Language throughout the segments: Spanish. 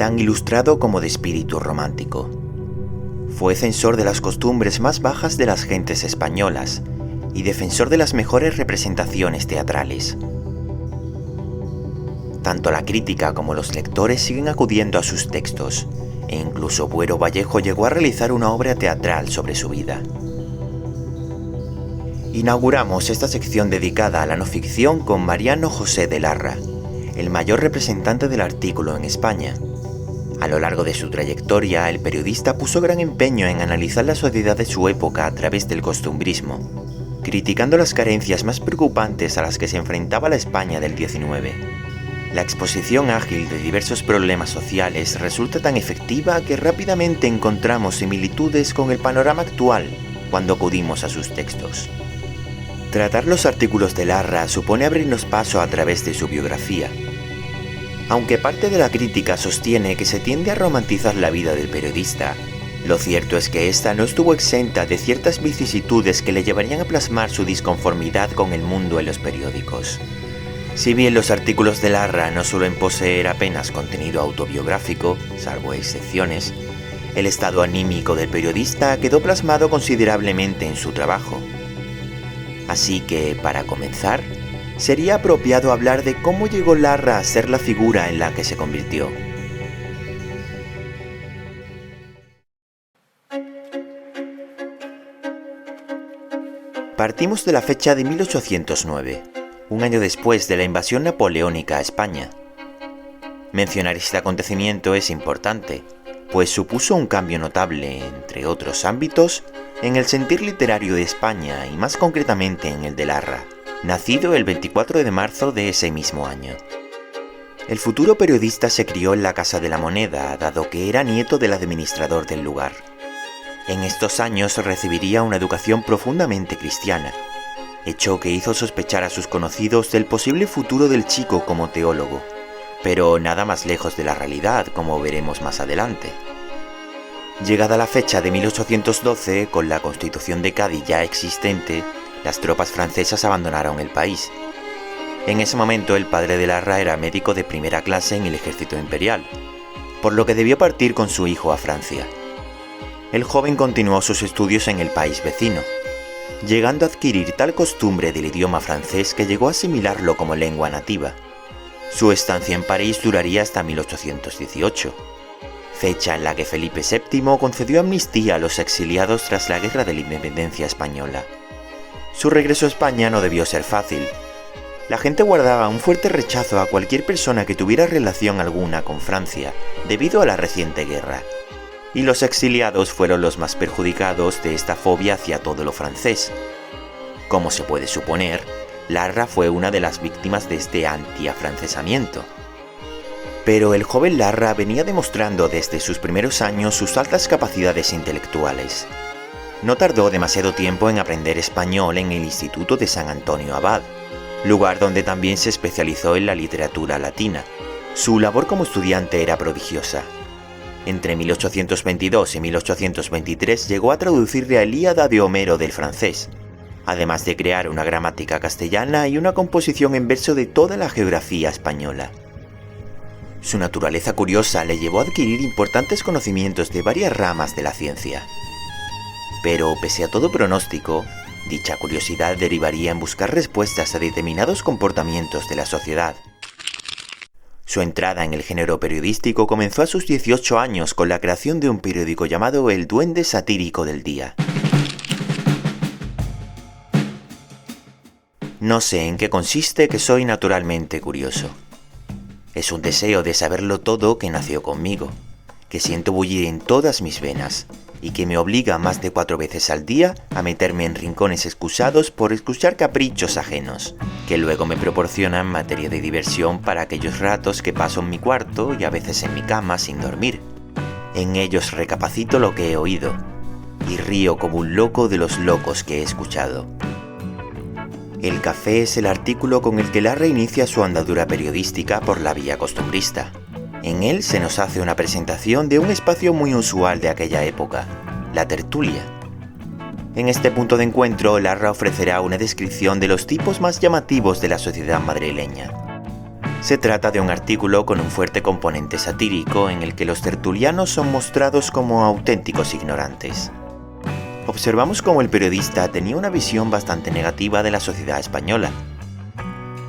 tan ilustrado como de espíritu romántico. Fue censor de las costumbres más bajas de las gentes españolas y defensor de las mejores representaciones teatrales. Tanto la crítica como los lectores siguen acudiendo a sus textos, e incluso Buero Vallejo llegó a realizar una obra teatral sobre su vida. Inauguramos esta sección dedicada a la no ficción con Mariano José de Larra, el mayor representante del artículo en España. A lo largo de su trayectoria, el periodista puso gran empeño en analizar la sociedad de su época a través del costumbrismo, criticando las carencias más preocupantes a las que se enfrentaba la España del XIX. La exposición ágil de diversos problemas sociales resulta tan efectiva que rápidamente encontramos similitudes con el panorama actual cuando acudimos a sus textos. Tratar los artículos de Larra supone abrirnos paso a través de su biografía. Aunque parte de la crítica sostiene que se tiende a romantizar la vida del periodista, lo cierto es que ésta no estuvo exenta de ciertas vicisitudes que le llevarían a plasmar su disconformidad con el mundo en los periódicos. Si bien los artículos de Larra no suelen poseer apenas contenido autobiográfico, salvo excepciones, el estado anímico del periodista quedó plasmado considerablemente en su trabajo. Así que, para comenzar, sería apropiado hablar de cómo llegó Larra a ser la figura en la que se convirtió. Partimos de la fecha de 1809, un año después de la invasión napoleónica a España. Mencionar este acontecimiento es importante, pues supuso un cambio notable, entre otros ámbitos, en el sentir literario de España y más concretamente en el de Larra, nacido el 24 de marzo de ese mismo año. El futuro periodista se crió en la Casa de la Moneda, dado que era nieto del administrador del lugar. En estos años recibiría una educación profundamente cristiana, hecho que hizo sospechar a sus conocidos del posible futuro del chico como teólogo, pero nada más lejos de la realidad, como veremos más adelante. Llegada la fecha de 1812, con la Constitución de Cádiz ya existente, las tropas francesas abandonaron el país. En ese momento el padre de Larra era médico de primera clase en el ejército imperial, por lo que debió partir con su hijo a Francia. El joven continuó sus estudios en el país vecino, llegando a adquirir tal costumbre del idioma francés que llegó a asimilarlo como lengua nativa. Su estancia en París duraría hasta 1818, fecha en la que Felipe VII concedió amnistía a los exiliados tras la Guerra de la Independencia Española. Su regreso a España no debió ser fácil. La gente guardaba un fuerte rechazo a cualquier persona que tuviera relación alguna con Francia, debido a la reciente guerra. Y los exiliados fueron los más perjudicados de esta fobia hacia todo lo francés. Como se puede suponer, Larra fue una de las víctimas de este anti-afrancesamiento. Pero el joven Larra venía demostrando desde sus primeros años sus altas capacidades intelectuales. No tardó demasiado tiempo en aprender español en el Instituto de San Antonio Abad, lugar donde también se especializó en la literatura latina. Su labor como estudiante era prodigiosa. Entre 1822 y 1823 llegó a traducir la Ilíada de Homero del francés, además de crear una gramática castellana y una composición en verso de toda la geografía española. Su naturaleza curiosa le llevó a adquirir importantes conocimientos de varias ramas de la ciencia. Pero, pese a todo pronóstico, dicha curiosidad derivaría en buscar respuestas a determinados comportamientos de la sociedad. Su entrada en el género periodístico comenzó a sus 18 años con la creación de un periódico llamado El Duende Satírico del Día. No sé en qué consiste que soy naturalmente curioso. Es un deseo de saberlo todo que nació conmigo, que siento bullir en todas mis venas y que me obliga más de 4 veces al día a meterme en rincones excusados por escuchar caprichos ajenos, que luego me proporcionan materia de diversión para aquellos ratos que paso en mi cuarto y a veces en mi cama sin dormir. En ellos recapacito lo que he oído y río como un loco de los locos que he escuchado. El café es el artículo con el que Larra inicia su andadura periodística por la vía costumbrista. En él se nos hace una presentación de un espacio muy usual de aquella época, la tertulia. En este punto de encuentro, Larra ofrecerá una descripción de los tipos más llamativos de la sociedad madrileña. Se trata de un artículo con un fuerte componente satírico en el que los tertulianos son mostrados como auténticos ignorantes. Observamos cómo el periodista tenía una visión bastante negativa de la sociedad española.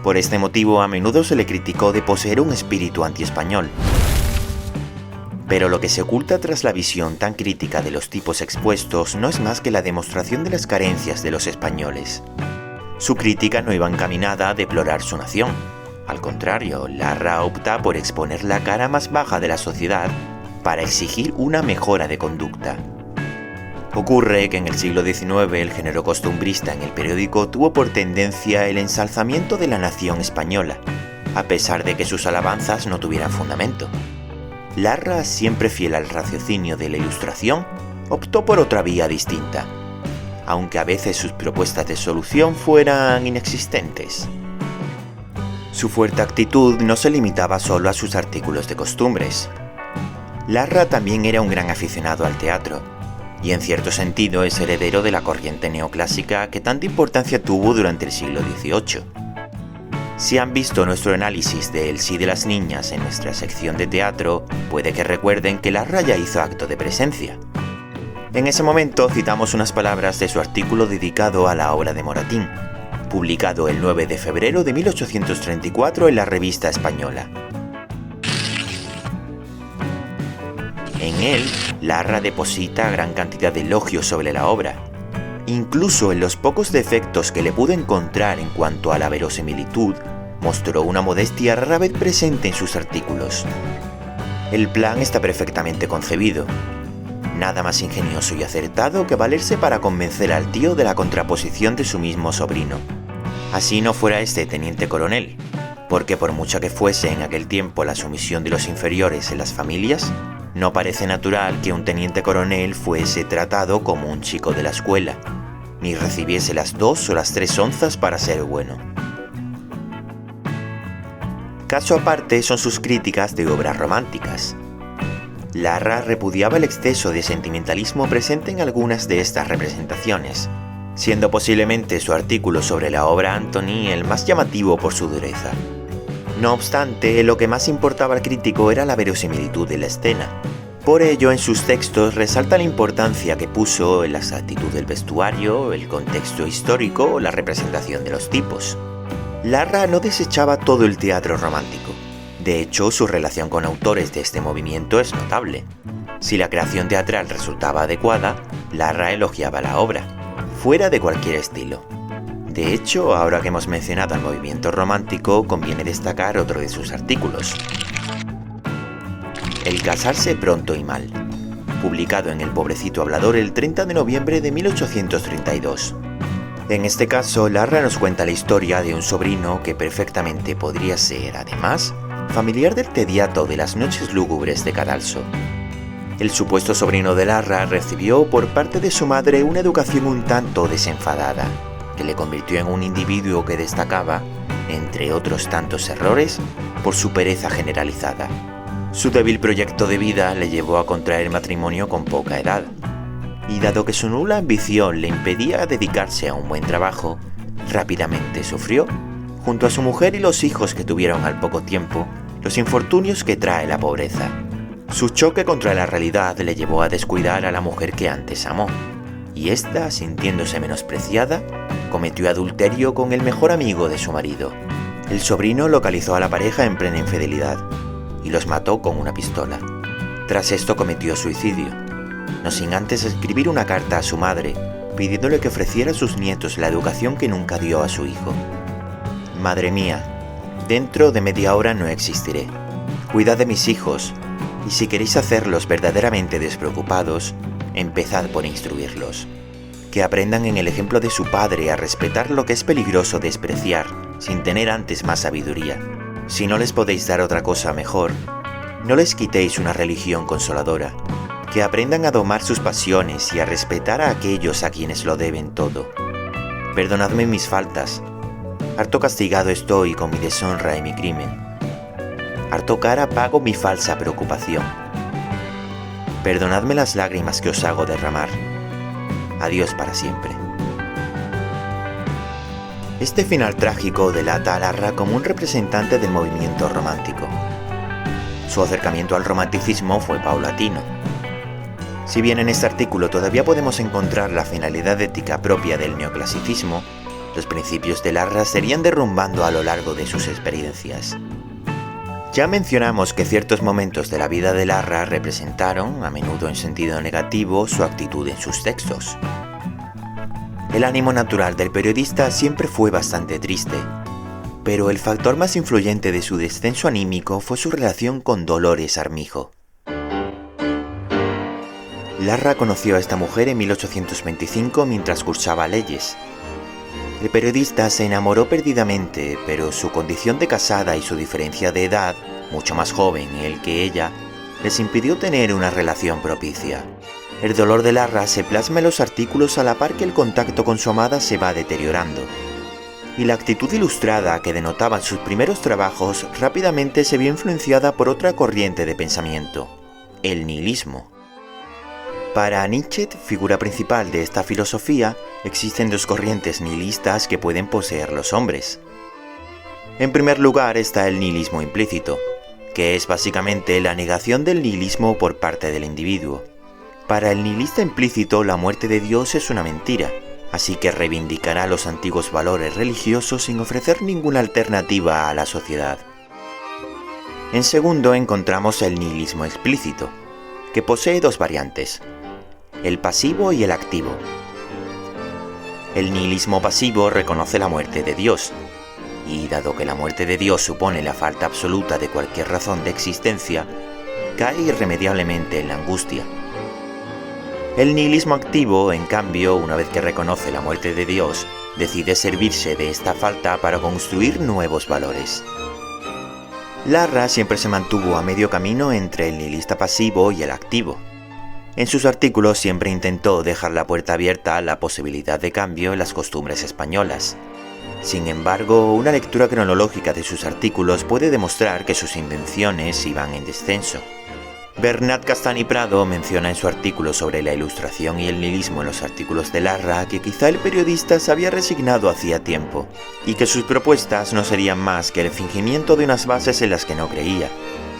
Por este motivo, a menudo se le criticó de poseer un espíritu antiespañol. Pero lo que se oculta tras la visión tan crítica de los tipos expuestos no es más que la demostración de las carencias de los españoles. Su crítica no iba encaminada a deplorar su nación. Al contrario, Larra opta por exponer la cara más baja de la sociedad para exigir una mejora de conducta. Ocurre que en el siglo XIX el género costumbrista en el periódico tuvo por tendencia el ensalzamiento de la nación española, a pesar de que sus alabanzas no tuvieran fundamento. Larra, siempre fiel al raciocinio de la Ilustración, optó por otra vía distinta, aunque a veces sus propuestas de solución fueran inexistentes. Su fuerte actitud no se limitaba solo a sus artículos de costumbres. Larra también era un gran aficionado al teatro, y en cierto sentido es heredero de la corriente neoclásica que tanta importancia tuvo durante el siglo XVIII. Si han visto nuestro análisis de El sí de las niñas en nuestra sección de teatro, puede que recuerden que Larra ya hizo acto de presencia. En ese momento citamos unas palabras de su artículo dedicado a la obra de Moratín, publicado el 9 de febrero de 1834 en la Revista Española. En él, Larra deposita gran cantidad de elogios sobre la obra, incluso en los pocos defectos que le pudo encontrar en cuanto a la verosimilitud, mostró una modestia rara vez presente en sus artículos. El plan está perfectamente concebido. Nada más ingenioso y acertado que valerse para convencer al tío de la contraposición de su mismo sobrino. Así no fuera este teniente coronel, porque por mucha que fuese en aquel tiempo la sumisión de los inferiores en las familias, no parece natural que un teniente coronel fuese tratado como un chico de la escuela, ni recibiese las 2 o las 3 onzas para ser bueno. Caso aparte son sus críticas de obras románticas. Larra repudiaba el exceso de sentimentalismo presente en algunas de estas representaciones, siendo posiblemente su artículo sobre la obra Antony el más llamativo por su dureza. No obstante, lo que más importaba al crítico era la verosimilitud de la escena. Por ello, en sus textos resalta la importancia que puso en la exactitud del vestuario, el contexto histórico o la representación de los tipos. Larra no desechaba todo el teatro romántico. De hecho, su relación con autores de este movimiento es notable. Si la creación teatral resultaba adecuada, Larra elogiaba la obra, fuera de cualquier estilo. De hecho, ahora que hemos mencionado al movimiento romántico, conviene destacar otro de sus artículos. El casarse pronto y mal, publicado en El Pobrecito Hablador el 30 de noviembre de 1832. En este caso, Larra nos cuenta la historia de un sobrino que perfectamente podría ser, además, familiar del tediato de las noches lúgubres de Cadalso. El supuesto sobrino de Larra recibió por parte de su madre una educación un tanto desenfadada, que le convirtió en un individuo que destacaba, entre otros tantos errores, por su pereza generalizada. Su débil proyecto de vida le llevó a contraer matrimonio con poca edad, y dado que su nula ambición le impedía dedicarse a un buen trabajo, rápidamente sufrió, junto a su mujer y los hijos que tuvieron al poco tiempo, los infortunios que trae la pobreza. Su choque contra la realidad le llevó a descuidar a la mujer que antes amó, y ésta, sintiéndose menospreciada, cometió adulterio con el mejor amigo de su marido. El sobrino localizó a la pareja en plena infidelidad y los mató con una pistola. Tras esto cometió suicidio, no sin antes escribir una carta a su madre pidiéndole que ofreciera a sus nietos la educación que nunca dio a su hijo. Madre mía, dentro de media hora no existiré. Cuidad de mis hijos, y si queréis hacerlos verdaderamente despreocupados, empezad por instruirlos. Que aprendan en el ejemplo de su padre a respetar lo que es peligroso despreciar, sin tener antes más sabiduría. Si no les podéis dar otra cosa mejor, no les quitéis una religión consoladora. Que aprendan a domar sus pasiones y a respetar a aquellos a quienes lo deben todo. Perdonadme mis faltas. Harto castigado estoy con mi deshonra y mi crimen. Harto cara pago mi falsa preocupación. Perdonadme las lágrimas que os hago derramar. Adiós para siempre. Este final trágico delata a Larra como un representante del movimiento romántico. Su acercamiento al romanticismo fue paulatino. Si bien en este artículo todavía podemos encontrar la finalidad ética propia del neoclasicismo, los principios de Larra se irían derrumbando a lo largo de sus experiencias. Ya mencionamos que ciertos momentos de la vida de Larra representaron, a menudo en sentido negativo, su actitud en sus textos. El ánimo natural del periodista siempre fue bastante triste, pero el factor más influyente de su descenso anímico fue su relación con Dolores Armijo. Larra conoció a esta mujer en 1825 mientras cursaba leyes. El periodista se enamoró perdidamente, pero su condición de casada y su diferencia de edad, mucho más joven él que ella, les impidió tener una relación propicia. El dolor de Larra se plasma en los artículos a la par que el contacto con su amada se va deteriorando. Y la actitud ilustrada que denotaban sus primeros trabajos rápidamente se vio influenciada por otra corriente de pensamiento, el nihilismo. Para Nietzsche, figura principal de esta filosofía, existen dos corrientes nihilistas que pueden poseer los hombres. En primer lugar está el nihilismo implícito, que es básicamente la negación del nihilismo por parte del individuo. Para el nihilista implícito, la muerte de Dios es una mentira, así que reivindicará los antiguos valores religiosos sin ofrecer ninguna alternativa a la sociedad. En segundo encontramos el nihilismo explícito, que posee dos variantes, el pasivo y el activo. El nihilismo pasivo reconoce la muerte de Dios, y dado que la muerte de Dios supone la falta absoluta de cualquier razón de existencia, cae irremediablemente en la angustia. El nihilismo activo, en cambio, una vez que reconoce la muerte de Dios, decide servirse de esta falta para construir nuevos valores. Larra siempre se mantuvo a medio camino entre el nihilista pasivo y el activo. En sus artículos siempre intentó dejar la puerta abierta a la posibilidad de cambio en las costumbres españolas. Sin embargo, una lectura cronológica de sus artículos puede demostrar que sus intenciones iban en descenso. Bernat Castaní Prado menciona en su artículo sobre la ilustración y el nihilismo en los artículos de Larra que quizá el periodista se había resignado hacía tiempo, y que sus propuestas no serían más que el fingimiento de unas bases en las que no creía.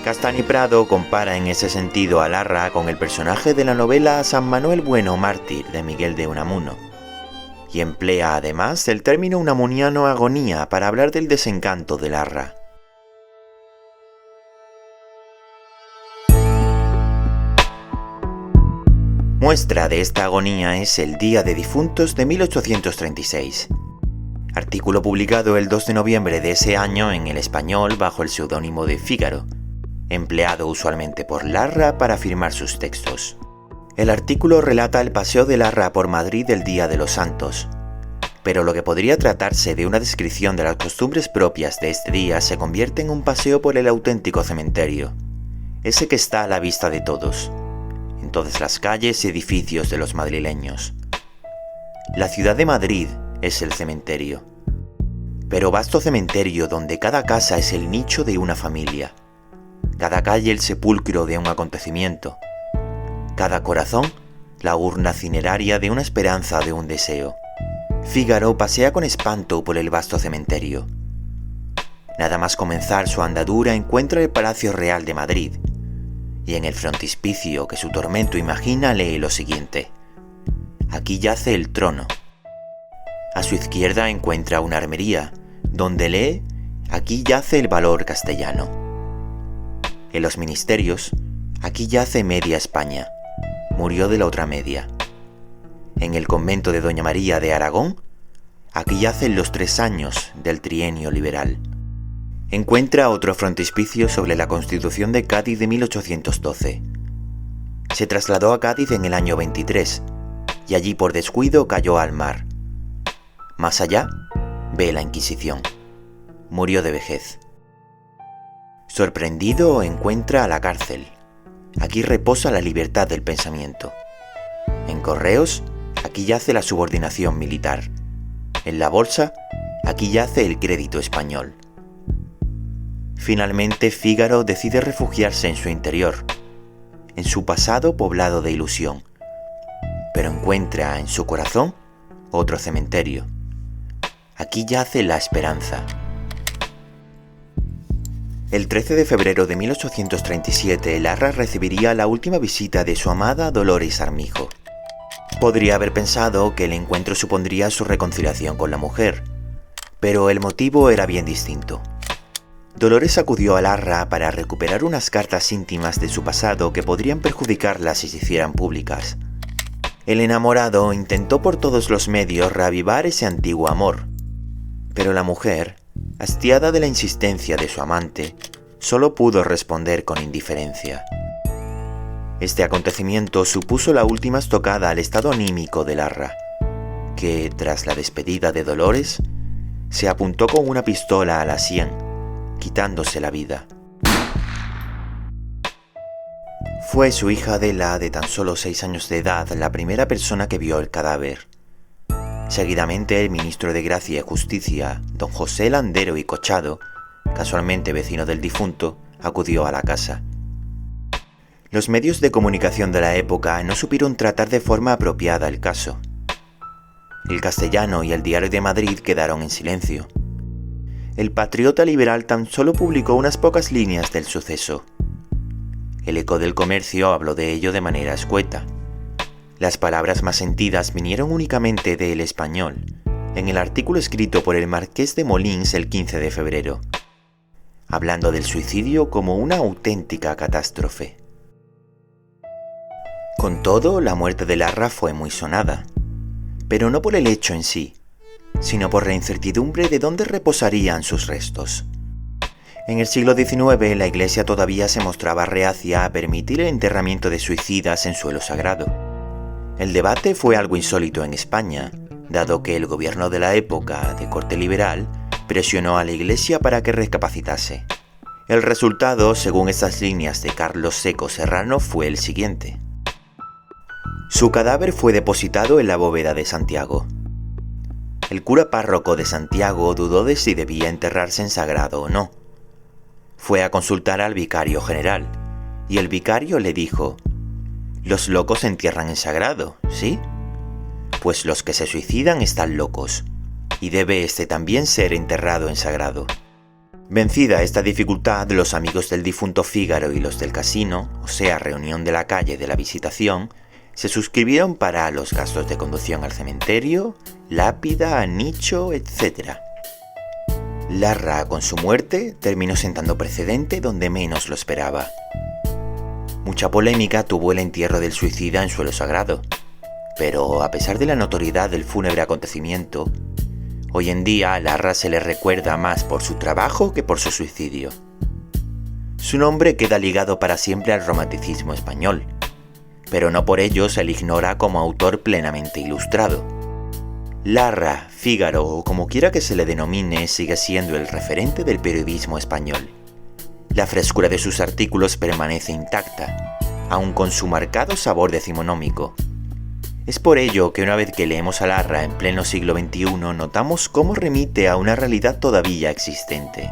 Castaní Prado compara en ese sentido a Larra con el personaje de la novela San Manuel Bueno Mártir de Miguel de Unamuno, y emplea además el término unamuniano agonía para hablar del desencanto de Larra. Muestra de esta agonía es El Día de Difuntos de 1836, artículo publicado el 2 de noviembre de ese año en El Español bajo el seudónimo de Fígaro, empleado usualmente por Larra para firmar sus textos. El artículo relata el paseo de Larra por Madrid el Día de los Santos, pero lo que podría tratarse de una descripción de las costumbres propias de este día se convierte en un paseo por el auténtico cementerio, ese que está a la vista de todos, en todas las calles y edificios de los madrileños. La ciudad de Madrid es el cementerio, pero vasto cementerio donde cada casa es el nicho de una familia, cada calle el sepulcro de un acontecimiento, cada corazón la urna cineraria de una esperanza, de un deseo. Fígaro pasea con espanto por el vasto cementerio. Nada más comenzar su andadura encuentra el Palacio Real de Madrid, y en el frontispicio que su tormento imagina lee lo siguiente: aquí yace el trono. A su izquierda encuentra una armería, donde lee: aquí yace el valor castellano. En los ministerios, aquí yace media España, murió de la otra media. En el convento de Doña María de Aragón, aquí yacen los 3 años del trienio liberal. Encuentra otro frontispicio sobre la Constitución de Cádiz de 1812. Se trasladó a Cádiz en el año 23, y allí por descuido cayó al mar. Más allá, ve la Inquisición. Murió de vejez. Sorprendido, encuentra a la cárcel. Aquí reposa la libertad del pensamiento. En Correos, aquí yace la subordinación militar. En la bolsa, aquí yace el crédito español. Finalmente, Fígaro decide refugiarse en su interior, en su pasado poblado de ilusión, pero encuentra en su corazón otro cementerio. Aquí yace la esperanza. El 13 de febrero de 1837, Larra recibiría la última visita de su amada Dolores Armijo. Podría haber pensado que el encuentro supondría su reconciliación con la mujer, pero el motivo era bien distinto. Dolores acudió a Larra para recuperar unas cartas íntimas de su pasado que podrían perjudicarla si se hicieran públicas. El enamorado intentó por todos los medios reavivar ese antiguo amor, pero la mujer, hastiada de la insistencia de su amante, solo pudo responder con indiferencia. Este acontecimiento supuso la última estocada al estado anímico de Larra, que, tras la despedida de Dolores, se apuntó con una pistola a la sien, quitándose la vida. Fue su hija Adela, de tan solo 6 años de edad, la primera persona que vio el cadáver. Seguidamente, el ministro de Gracia y Justicia, don José Landero y Cochado, casualmente vecino del difunto, acudió a la casa. Los medios de comunicación de la época no supieron tratar de forma apropiada el caso. El Castellano y el Diario de Madrid quedaron en silencio. El Patriota Liberal tan solo publicó unas pocas líneas del suceso. El Eco del Comercio habló de ello de manera escueta. Las palabras más sentidas vinieron únicamente de El Español, en el artículo escrito por el Marqués de Molins el 15 de febrero, hablando del suicidio como una auténtica catástrofe. Con todo, la muerte de Larra fue muy sonada, pero no por el hecho en sí, sino por la incertidumbre de dónde reposarían sus restos. En el siglo XIX, la Iglesia todavía se mostraba reacia a permitir el enterramiento de suicidas en suelo sagrado. El debate fue algo insólito en España, dado que el gobierno de la época, de corte liberal, presionó a la Iglesia para que recapacitase. El resultado, según estas líneas de Carlos Seco Serrano, fue el siguiente. Su cadáver fue depositado en la bóveda de Santiago. El cura párroco de Santiago dudó de si debía enterrarse en sagrado o no. Fue a consultar al vicario general, y el vicario le dijo: «Los locos se entierran en sagrado, ¿sí? Pues los que se suicidan están locos, y debe este también ser enterrado en sagrado». Vencida esta dificultad, los amigos del difunto Fígaro y los del casino, o sea, reunión de la calle de la Visitación, se suscribieron para los gastos de conducción al cementerio, lápida, nicho, etc. Larra, con su muerte, terminó sentando precedente donde menos lo esperaba. Mucha polémica tuvo el entierro del suicida en suelo sagrado, pero a pesar de la notoriedad del fúnebre acontecimiento, hoy en día a Larra se le recuerda más por su trabajo que por su suicidio. Su nombre queda ligado para siempre al romanticismo español, pero no por ello se le ignora como autor plenamente ilustrado. Larra, Fígaro o como quiera que se le denomine, sigue siendo el referente del periodismo español. La frescura de sus artículos permanece intacta, aun con su marcado sabor decimonómico. Es por ello que una vez que leemos a Larra en pleno siglo XXI, notamos cómo remite a una realidad todavía existente.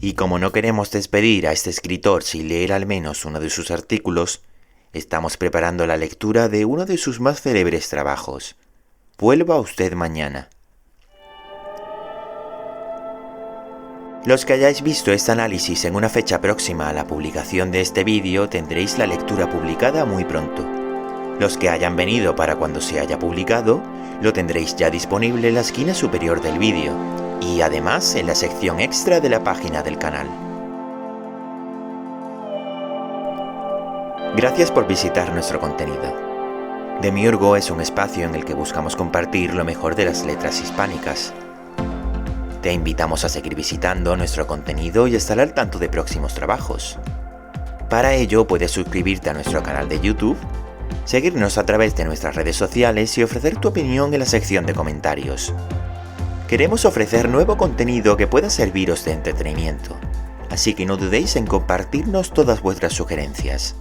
Y como no queremos despedir a este escritor sin leer al menos uno de sus artículos, estamos preparando la lectura de uno de sus más célebres trabajos, Vuelva usted mañana. Los que hayáis visto este análisis en una fecha próxima a la publicación de este vídeo tendréis la lectura publicada muy pronto. Los que hayan venido para cuando se haya publicado, lo tendréis ya disponible en la esquina superior del vídeo, y además en la sección extra de la página del canal. Gracias por visitar nuestro contenido. Demiurgo es un espacio en el que buscamos compartir lo mejor de las letras hispánicas. Te invitamos a seguir visitando nuestro contenido y estar al tanto de próximos trabajos. Para ello puedes suscribirte a nuestro canal de YouTube, seguirnos a través de nuestras redes sociales y ofrecer tu opinión en la sección de comentarios. Queremos ofrecer nuevo contenido que pueda serviros de entretenimiento, así que no dudéis en compartirnos todas vuestras sugerencias.